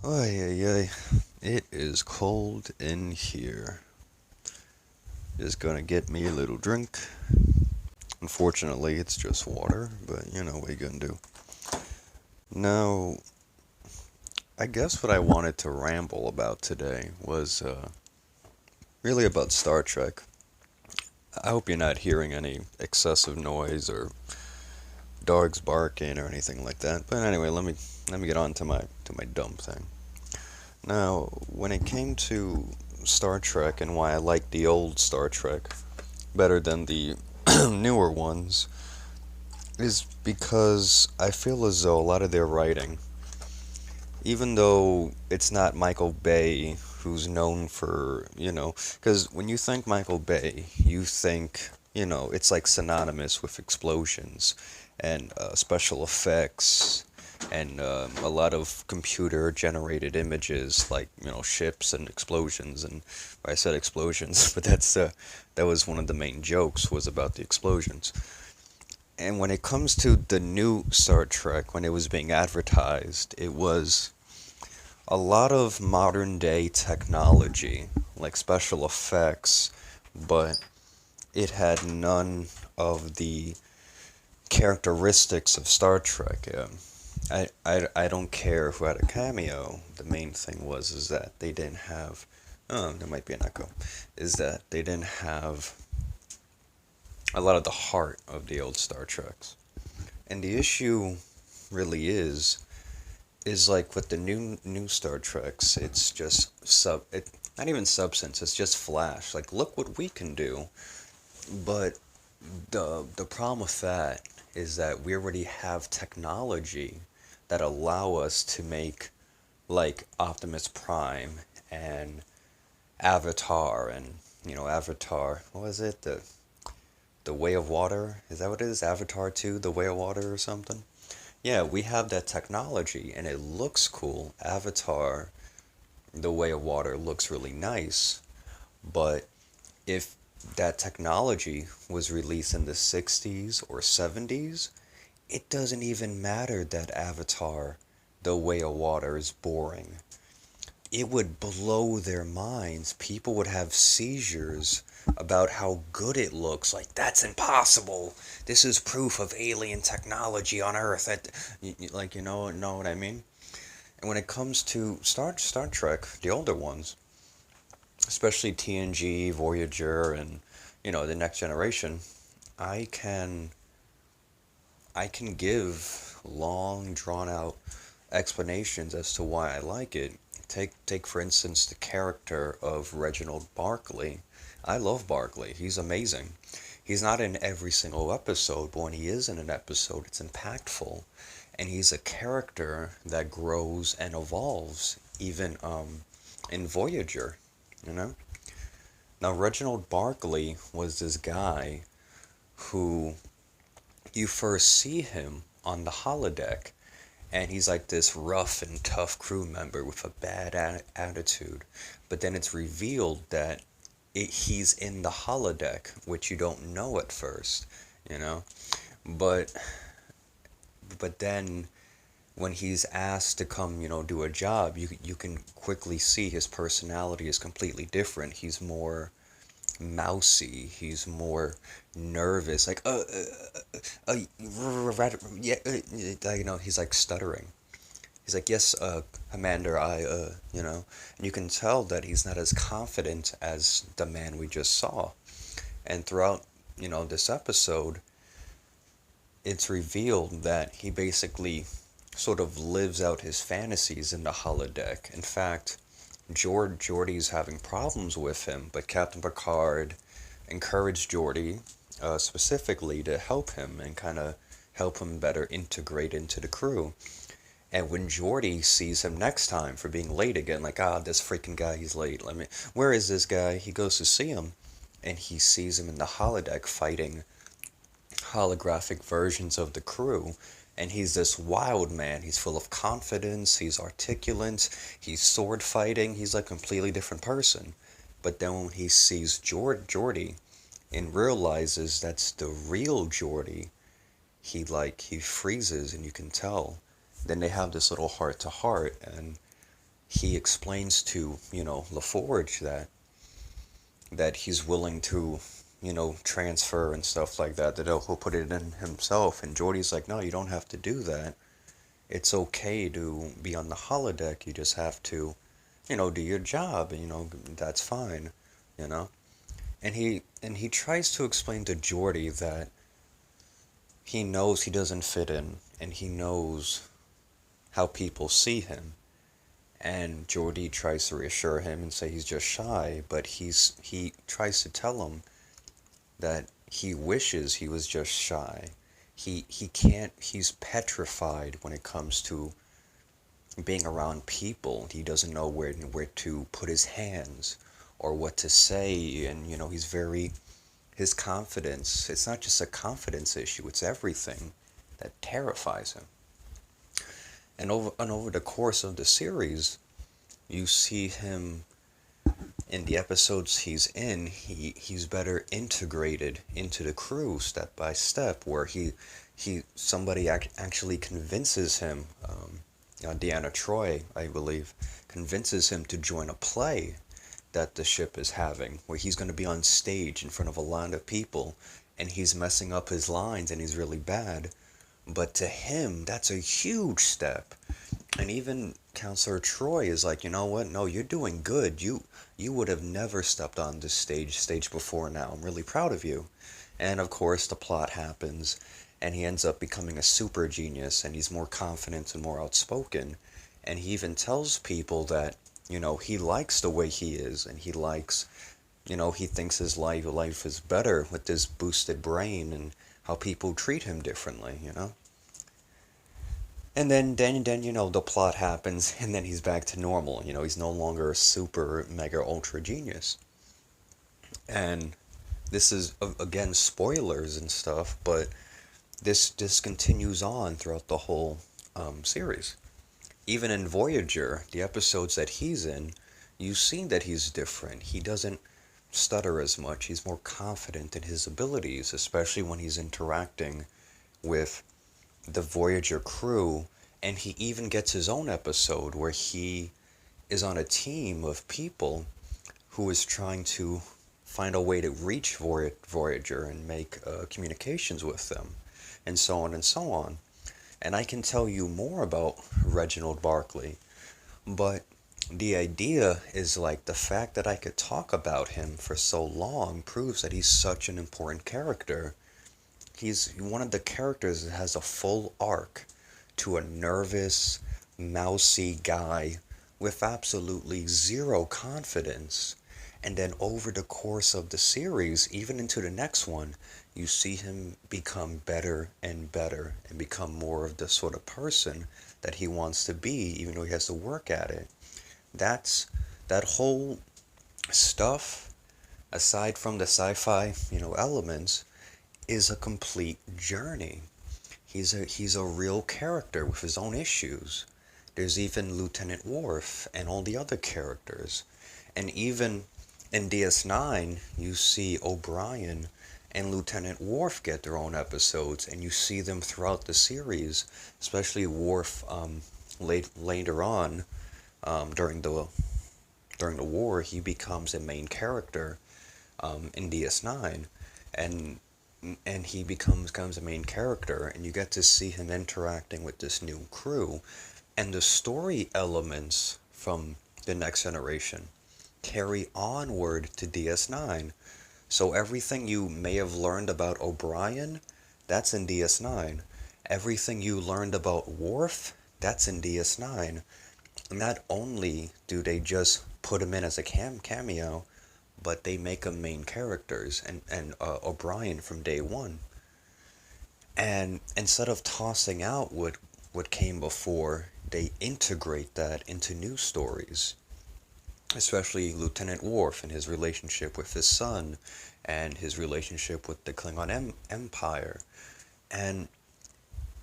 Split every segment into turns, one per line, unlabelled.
Ay, ay, ay. It is cold in here. Just gonna get me a little drink. Unfortunately, it's just water, but you know what you gonna do. Now, I guess what I wanted to ramble about today was really about Star Trek. I hope you're not hearing any excessive noise or dogs barking or anything like that. But anyway, let me get on to my dumb thing. Now, when it came to Star Trek and why I like the old Star Trek better than the newer ones is because I feel as though a lot of their writing, even though it's not Michael Bay who's known for, because when you think Michael Bay, you think, it's like synonymous with explosions and special effects and a lot of computer generated images like, ships and explosions. And I said explosions, but that was one of the main jokes was about the explosions. And when it comes to the new Star Trek, when it was being advertised, it was a lot of modern day technology, like special effects, but it had none of the characteristics of Star Trek. I don't care who had a cameo. The main thing was is that they didn't have. Oh, there might be an echo. Is that they didn't have a lot of the heart of the old Star Treks. And the issue really is like with the new Star Treks, it's just not even substance, it's just flash. Like look what we can do. But the problem with that is that we already have technology that allow us to make like Optimus Prime and Avatar and Avatar, what was it? The Way of Water? Is that what it is? Avatar 2, The Way of Water or something? Yeah, we have that technology and it looks cool. Avatar, The Way of Water looks really nice, but if that technology was released in the 60s or 70s, it doesn't even matter that Avatar, The Way of Water is boring. It would blow their minds. People would have seizures about how good it looks. Like, that's impossible. This is proof of alien technology on Earth. Like, know what I mean? And when it comes to Star Trek, the older ones, especially TNG, Voyager, and the Next Generation, I can I can give long, drawn out explanations as to why I like it. Take for instance the character of Reginald Barkley. I love Barkley. He's amazing. He's not in every single episode, but when he is in an episode, it's impactful. And he's a character that grows and evolves, even in Voyager, you know? Now, Reginald Barkley was this guy who you first see him on the holodeck, and he's like this rough and tough crew member with a bad attitude. But then it's revealed that he's in the holodeck, which you don't know at first, you know? But but then when he's asked to come, do a job, you can quickly see his personality is completely different. He's more mousy. He's more nervous. Like, yeah, he's like stuttering. He's like, yes, Commander, and you can tell that he's not as confident as the man we just saw. And throughout, this episode, it's revealed that he basically sort of lives out his fantasies in the holodeck. In fact, Geordi's having problems with him, but Captain Picard encouraged Geordi specifically to help him and kind of help him better integrate into the crew. And when Geordi sees him next time for being late again, like, this freaking guy, he's late. Where is this guy? He goes to see him, and he sees him in the holodeck fighting holographic versions of the crew. And he's this wild man. He's full of confidence. He's articulate. He's sword fighting. He's like a completely different person. But then when he sees Geordi and realizes that's the real Geordi, he freezes, and you can tell. Then they have this little heart to heart, and he explains to, LaForge that he's willing to, transfer and stuff like that, that he'll put it in himself. And Geordi's like, no, you don't have to do that. It's okay to be on the holodeck. You just have to, do your job, and that's fine, you know. And he tries to explain to Geordi that he knows he doesn't fit in, and he knows how people see him. And Geordi tries to reassure him and say he's just shy, but he tries to tell him that he wishes he was just shy. He can't, he's petrified when it comes to being around people. He doesn't know where to put his hands or what to say, and he's very, his confidence, it's not just a confidence issue, it's everything that terrifies him. And over the course of the series, you see him in the episodes he's in, he's better integrated into the crew step by step, where somebody actually convinces him, Deanna Troi, I believe, convinces him to join a play that the ship is having, where he's going to be on stage in front of a lot of people, and he's messing up his lines and he's really bad. But to him, that's a huge step. And even Counselor Troy is like, you know what? No, you're doing good. You would have never stepped on this stage before now. I'm really proud of you. And of course, the plot happens, and he ends up becoming a super genius, and he's more confident and more outspoken. And he even tells people that, he likes the way he is, and he likes, he thinks his life is better with this boosted brain, and how people treat him differently. And then the plot happens, and then he's back to normal. He's no longer a super, mega, ultra genius. And this is, again, spoilers and stuff, but this continues on throughout the whole series. Even in Voyager, the episodes that he's in, you see that he's different. He doesn't stutter as much. He's more confident in his abilities, especially when he's interacting with the Voyager crew, and he even gets his own episode where he is on a team of people who is trying to find a way to reach Voyager and make communications with them, and so on and so on. And I can tell you more about Reginald Barclay, but the idea is like the fact that I could talk about him for so long proves that he's such an important character. He's one of the characters that has a full arc to a nervous, mousy guy with absolutely zero confidence. And then over the course of the series, even into the next one, you see him become better and better and become more of the sort of person that he wants to be, even though he has to work at it. That whole stuff, aside from the sci-fi, elements, is a complete journey. He's a real character with his own issues. There's even Lieutenant Worf and all the other characters. And even in DS9, you see O'Brien and Lieutenant Worf get their own episodes, and you see them throughout the series, especially Worf later on, during the war, he becomes a main character in DS9, and he becomes a main character, and you get to see him interacting with this new crew, and the story elements from the Next Generation carry onward to DS9. So everything you may have learned about O'Brien, that's in DS9. Everything you learned about Worf, that's in DS9. Not only do they just put him in as a cameo, but they make them main characters, and O'Brien from day one. And instead of tossing out what came before, they integrate that into new stories, especially Lieutenant Worf and his relationship with his son, and his relationship with the Klingon Empire. And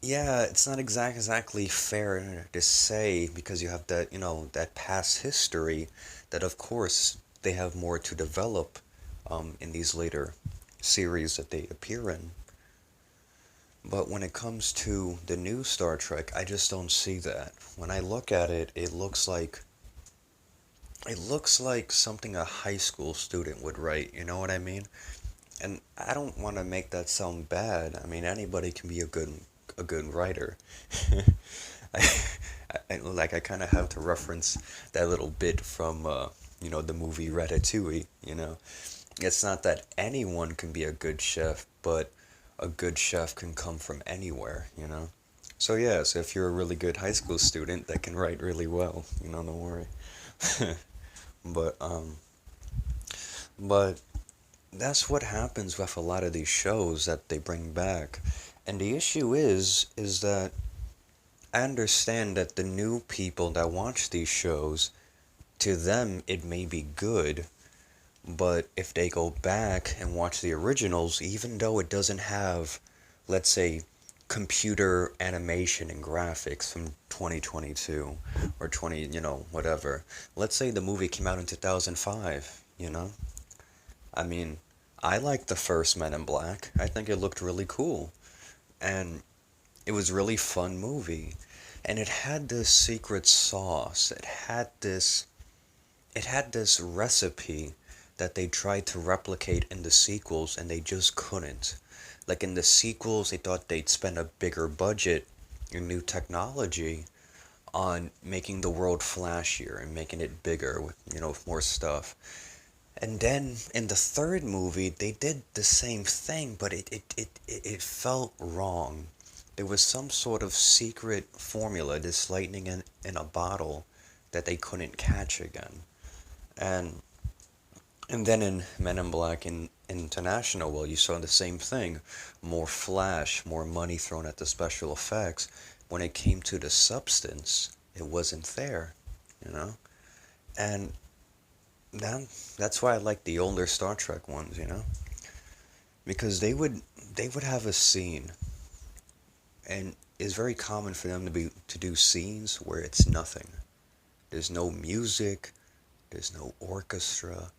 yeah, it's not exactly fair to say, because you have that, that past history, that of course they have more to develop in these later series that they appear in. But when it comes to the new Star Trek, I just don't see that. When I look at it, it looks like it looks like something a high school student would write, you know what I mean? And I don't want to make that sound bad. I mean, anybody can be a good writer. I, I kind of have to reference that little bit from the movie Ratatouille, you know. It's not that anyone can be a good chef, but a good chef can come from anywhere, you know. So yeah, so if you're a really good high school student that can write really well, don't worry. But but that's what happens with a lot of these shows that they bring back. And the issue is that I understand that the new people that watch these shows, to them it may be good, but if they go back and watch the originals, even though it doesn't have, let's say, computer animation and graphics from 2022 or 20, whatever. Let's say the movie came out in 2005, you know? I mean, I liked the first Men in Black. I think it looked really cool. And it was really fun movie. And it had this secret sauce. It had this recipe that they tried to replicate in the sequels and they just couldn't. Like in the sequels, they thought they'd spend a bigger budget and new technology on making the world flashier and making it bigger with, more stuff. And then in the third movie, they did the same thing, but it felt wrong. There was some sort of secret formula, this lightning in a bottle, that they couldn't catch again. And and then in Men in Black in International, well, you saw the same thing. More flash, more money thrown at the special effects. When it came to the substance, it wasn't there, you know? And that, that's why I like the older Star Trek ones, because they would have a scene, and it's very common for them to do scenes where it's nothing. There's no music, there's no orchestra,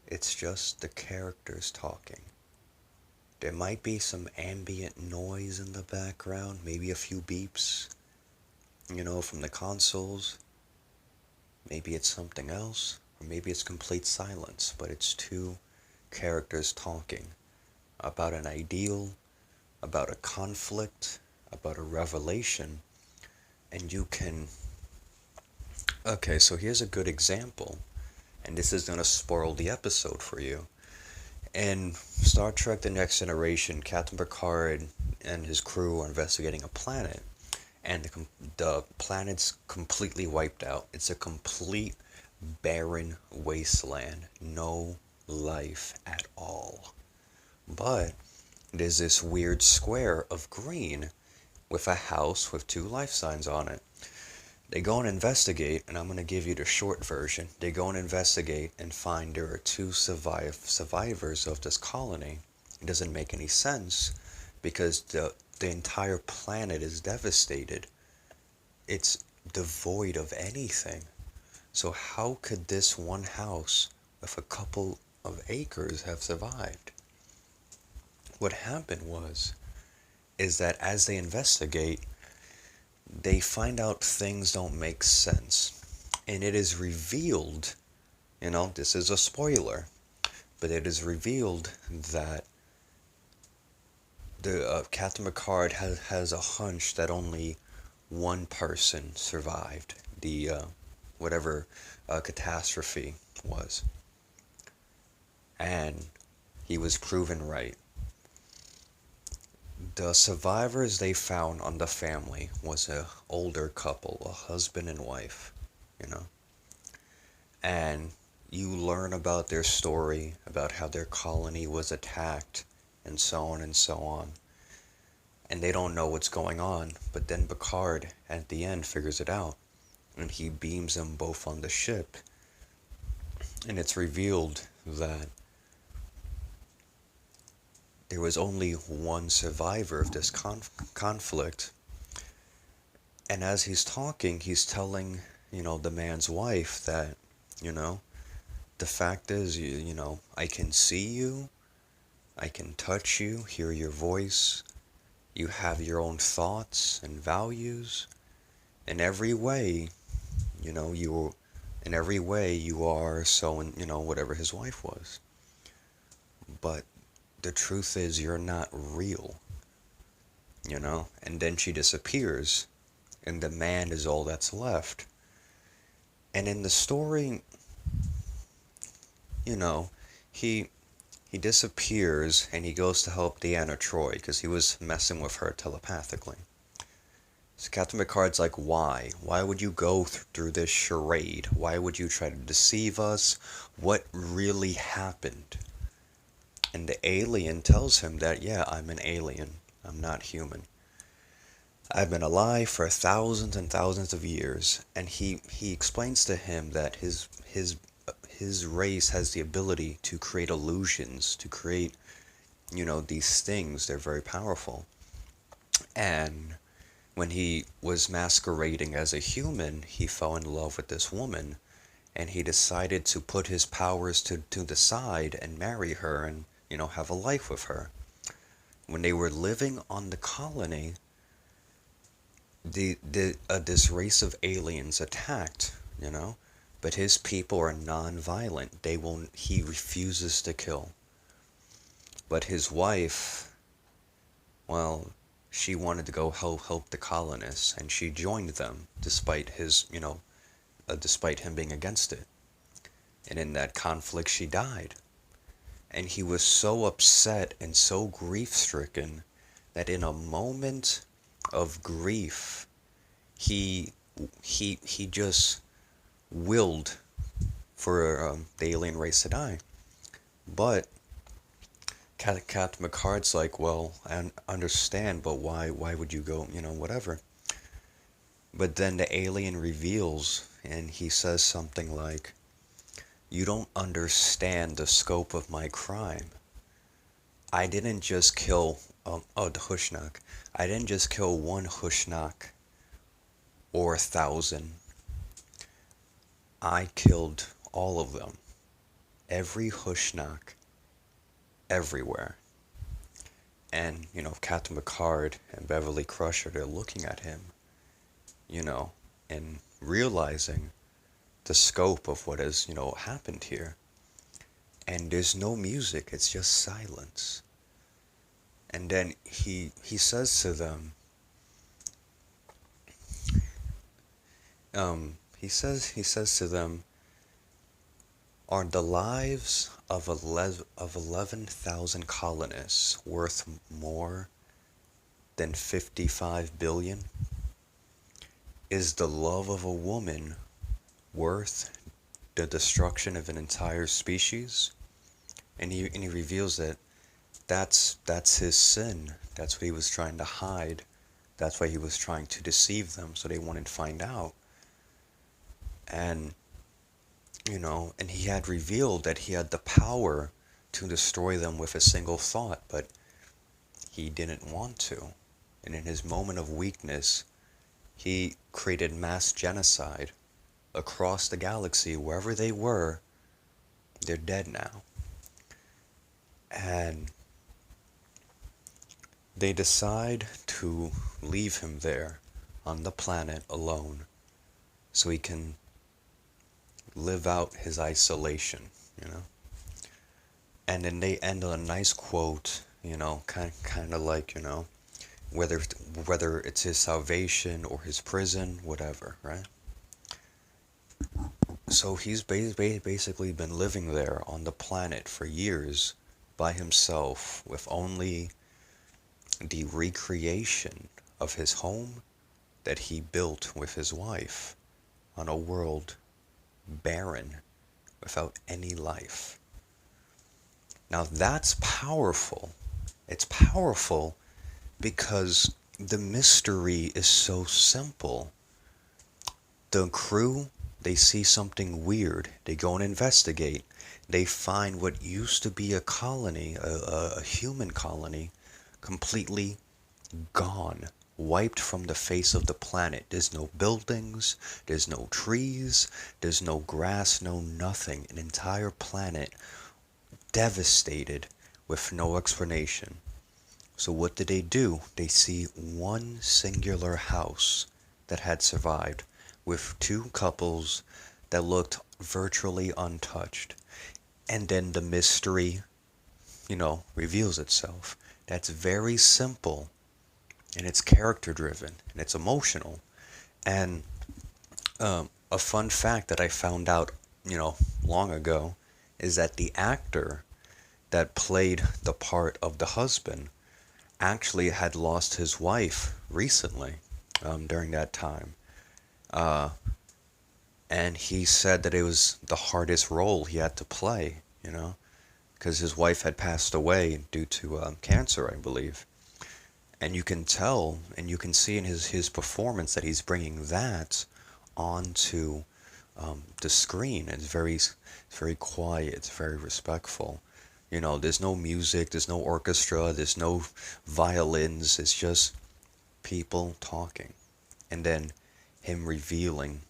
it's just the characters talking. There might be some ambient noise in the background, maybe a few beeps, from the consoles. Maybe it's something else, or maybe it's complete silence, but it's two characters talking about an ideal, about a conflict, about a revelation, and you can. Okay, so here's a good example, and this is going to spoil the episode for you. In Star Trek The Next Generation, Captain Picard and his crew are investigating a planet, and the planet's completely wiped out. It's a complete barren wasteland. No life at all. But there's this weird square of green with a house with two life signs on it. They go and investigate, and I'm going to give you the short version. They go and investigate and find there are two survivors of this colony. It doesn't make any sense because the entire planet is devastated. It's devoid of anything. So how could this one house with a couple of acres have survived? What happened is that as they investigate, they find out things don't make sense. And it is revealed, this is a spoiler, but it is revealed that the Captain Picard has a hunch that only one person survived the whatever catastrophe was. And he was proven right. The survivors they found on the family was a older couple, a husband and wife, you know. And you learn about their story, about how their colony was attacked, and so on and so on. And they don't know what's going on, but then Picard, at the end, figures it out. And he beams them both on the ship. And it's revealed that there was only one survivor of this conflict. And as he's talking, he's telling, the man's wife that, the fact is, I can see you, I can touch you, hear your voice, you have your own thoughts and values. In every way, you're In every way, you are so, whatever his wife was. But the truth is, you're not real, And then she disappears, and the man is all that's left. And in the story, you know, he he disappears and he goes to help Deanna Troi because he was messing with her telepathically. So Captain Picard's like, why? Why would you go through this charade? Why would you try to deceive us? What really happened? And the alien tells him that, yeah, I'm an alien. I'm not human. I've been alive for thousands and thousands of years. And he explains to him that his race has the ability to create illusions, to create, these things. They're very powerful. And when he was masquerading as a human, he fell in love with this woman, and he decided to put his powers to the side and marry her and, have a life with her. When they were living on the colony, this race of aliens attacked, but his people are non-violent. He refuses to kill. But his wife, well, she wanted to go help the colonists, and she joined them despite despite him being against it. And in that conflict, she died. And he was so upset and so grief-stricken that in a moment of grief, he just willed for the alien race to die. But Captain Picard's like, well, I understand, but why would you go, whatever. But then the alien reveals, and he says something like, you don't understand the scope of my crime. I didn't just kill, the Hushnak. I didn't just kill one Hushnak or 1,000. I killed all of them. Every Hushnak, everywhere. And, Captain Picard and Beverly Crusher, they're looking at him, and realizing the scope of what has, happened here. And there's no music, it's just silence. And then he says to them, he says to them, are the lives of 11,000 colonists worth more than 55 billion? Is the love of a woman worth the destruction of an entire species? And he reveals that that's his sin. That's what he was trying to hide. That's why he was trying to deceive them, so they wouldn't find out. And and he had revealed that he had the power to destroy them with a single thought, but he didn't want to. And in his moment of weakness, he created mass genocide across the galaxy. Wherever they were, they're dead now. And they decide to leave him there on the planet alone so he can live out his isolation, And then they end on a nice quote, kind of like, whether it's his salvation or his prison, whatever, right? So he's basically been living there on the planet for years by himself with only the recreation of his home that he built with his wife on a world barren without any life. Now that's powerful. It's powerful because the mystery is so simple. The crew, they see something weird. They go and investigate. They find what used to be a colony, a human colony, completely gone, wiped from the face of the planet. There's no buildings, there's no trees, there's no grass, no nothing. An entire planet devastated with no explanation. So what did they do? They see one singular house that had survived with two couples that looked virtually untouched. And then the mystery, reveals itself. That's very simple, and it's character driven, and it's emotional. And a fun fact that I found out, long ago, is that the actor that played the part of the husband actually had lost his wife recently, during that time. Uh, and he said that it was the hardest role he had to play, because his wife had passed away due to cancer, I believe. And you can tell, and you can see in his performance that he's bringing that onto the screen. It's very quiet, it's very respectful. There's no music, there's no orchestra, there's no violins. It's just people talking, and then him revealing,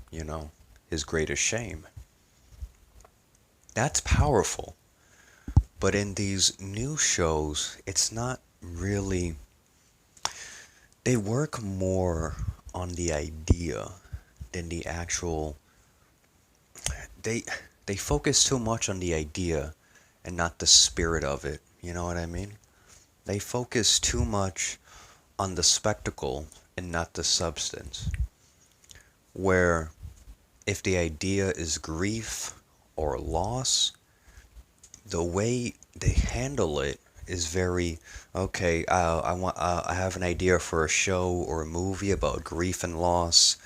you know, his greatest shame. That's powerful. But in these new shows, it's not really. They work more on the idea than the actual. They they focus too much on the idea and not the spirit of it. You know what I mean? They focus too much on the spectacle and not the substance. Where if the idea is grief or loss, the way they handle it is very okay. I have an idea for a show or a movie about grief and loss,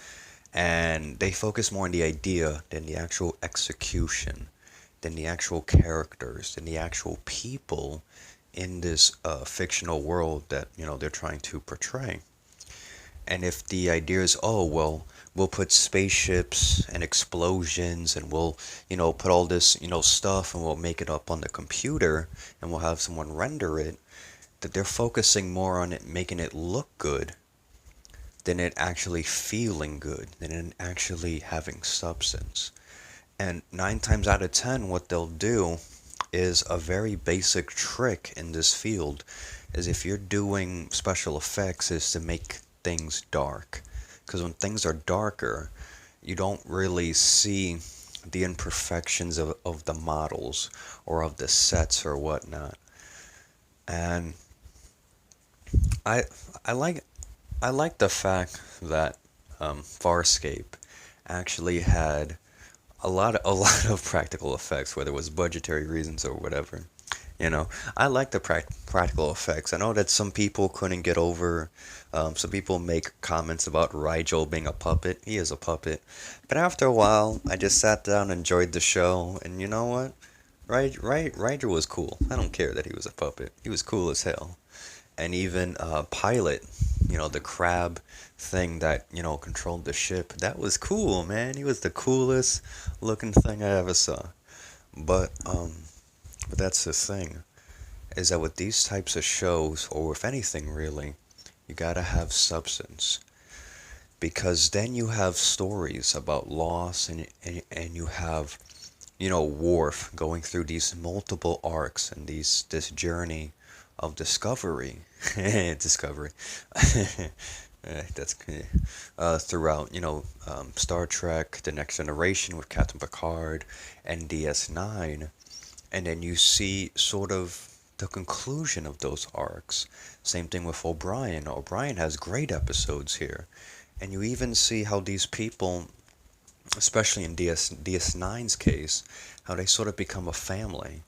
and they focus more on the idea than the actual execution, than the actual characters, than the actual people in this fictional world that they're trying to portray. And if the idea is, oh well, we'll put spaceships and explosions and we'll put all this stuff and we'll make it up on the computer and we'll have someone render it, that they're focusing more on it making it look good than it actually feeling good, than it actually having substance. And 9 times out of 10, what they'll do is a very basic trick in this field is if you're doing special effects is to make things dark. Because when things are darker, you don't really see the imperfections of the models or of the sets or whatnot. And I I like I like the fact that Farscape actually had a lot of practical effects, whether it was budgetary reasons or whatever. I like the practical effects. I know that some people couldn't get over. Some people make comments about Rigel being a puppet. He is a puppet, but after a while, I just sat down, and enjoyed the show, and you know what? Rigel was cool. I don't care that he was a puppet. He was cool as hell. And even Pilot, the crab thing that controlled the ship. That was cool, man. He was the coolest looking thing I ever saw. But but that's the thing, is that with these types of shows, or with anything really, you gotta have substance. Because then you have stories about loss, and you have, Worf going through these multiple arcs and this journey of discovery. Discovery. That's throughout, Star Trek, The Next Generation with Captain Picard, and DS9. And then you see sort of the conclusion of those arcs. Same thing with O'Brien. O'Brien has great episodes here. And you even see how these people, especially in DS9's case, how they sort of become a family.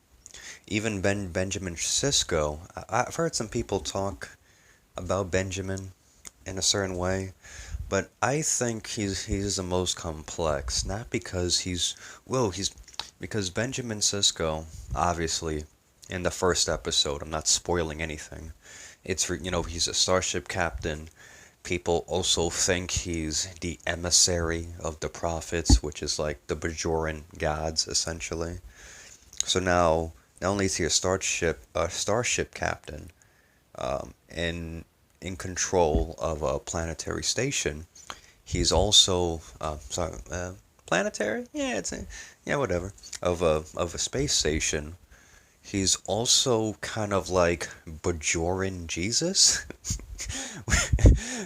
Even Benjamin Sisko, I've heard some people talk about Benjamin in a certain way, but I think he's the most complex. Not because he's because Benjamin Sisko, obviously, in the first episode, I'm not spoiling anything. He's a starship captain. People also think he's the emissary of the prophets, which is like the Bajoran gods, essentially. So now, not only is he a starship captain, in control of a planetary station, he's also planetary. Yeah, whatever, of a space station. He's also kind of like Bajoran Jesus.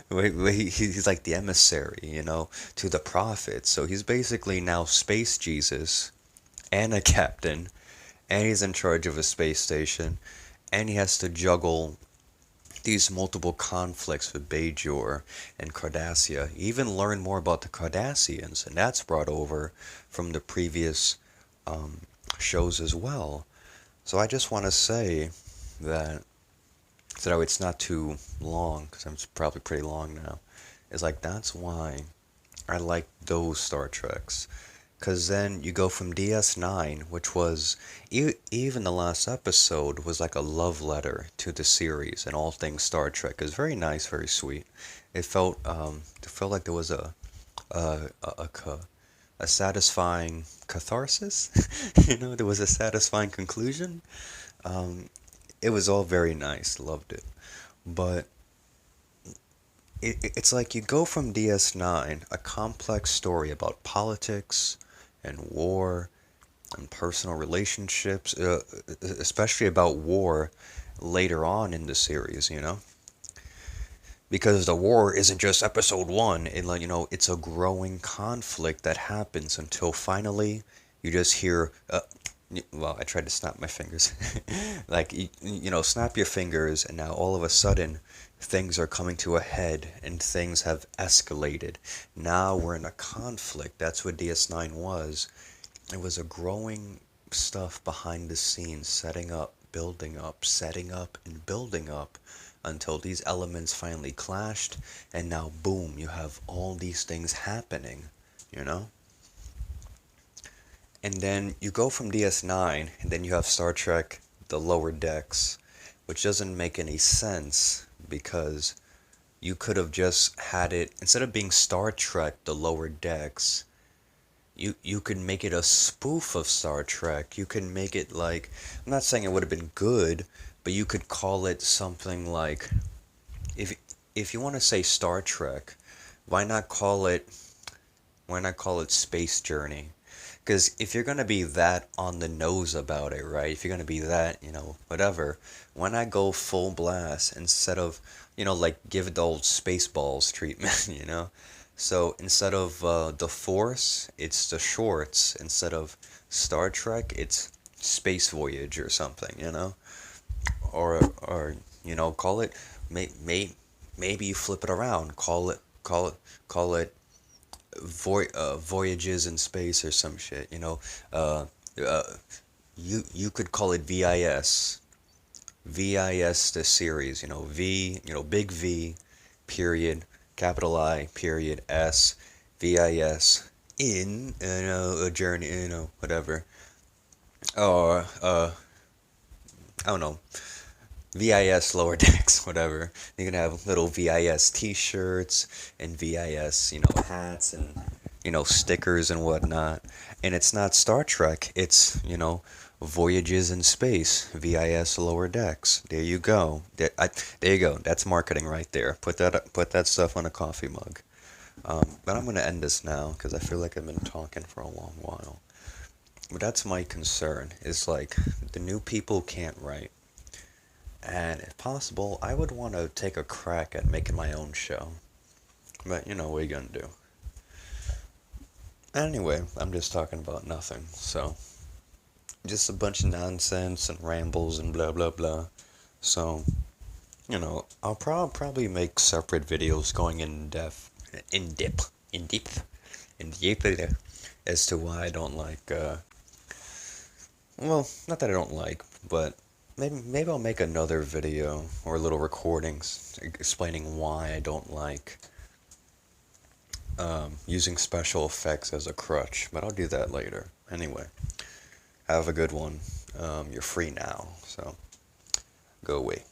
He's like the emissary, to the prophet. So he's basically now Space Jesus and a captain, and he's in charge of a space station, and he has to juggle these multiple conflicts with Bajor and Cardassia. You even learn more about the Cardassians, and that's brought over from the previous um, shows as well. So I just want to say that, so it's not too long, because it's probably pretty long now, is like that's why I like those Star Treks. Because then you go from DS9, which was, even the last episode was like a love letter to the series and all things Star Trek. It was very nice, very sweet. It felt like there was a satisfying catharsis. There was a satisfying conclusion. Um, it was all very nice, loved it. But it's like you go from DS9, a complex story about politics and war and personal relationships, especially about war later on in the series, because the war isn't just episode one. It's a growing conflict that happens until finally you just hear. Well, I tried to snap my fingers. Like, snap your fingers, and now all of a sudden, things are coming to a head, and things have escalated. Now we're in a conflict. That's what DS9 was. It was a growing stuff behind the scenes, setting up, building up, setting up, and building up until these elements finally clashed, and now boom, you have all these things happening, you know? And then you go from DS9, and then you have Star Trek The Lower Decks, which doesn't make any sense because you could have just had it, instead of being Star Trek The Lower Decks, you could make it a spoof of Star Trek. You can make it like, I'm not saying it would have been good, but you could call it something like, if if you want to say Star Trek, why not call it Space Journey? Because if you're gonna be that on the nose about it, right? If you're gonna be that, whatever, why not go full blast instead of, like give it the old Spaceballs treatment, So instead of the Force, it's the shorts. Instead of Star Trek, it's Space Voyage or something, or call it, maybe you flip it around, call it voyages in space or some shit, uh, uh, you could call it VIS the series, V, big V, period, capital I, period, S, VIS, in, a journey, whatever, or, I don't know, VIS lower decks, whatever. You can have little VIS t-shirts and VIS, hats and, stickers and whatnot. And it's not Star Trek, it's, Voyages in Space, VIS lower decks. There you go. There you go. That's marketing right there. Put that stuff on a coffee mug. But I'm gonna end this now because I feel like I've been talking for a long while. But that's my concern. Is like the new people can't write. And if possible, I would want to take a crack at making my own show. But, what are you gonna do? Anyway, I'm just talking about nothing, so. Just a bunch of nonsense and rambles and blah blah blah. So, I'll probably make separate videos going in depth, as to why I don't like, well, not that I don't like, but maybe I'll make another video or little recordings explaining why I don't like using special effects as a crutch, but I'll do that later. Anyway, have a good one. You're free now, so go away.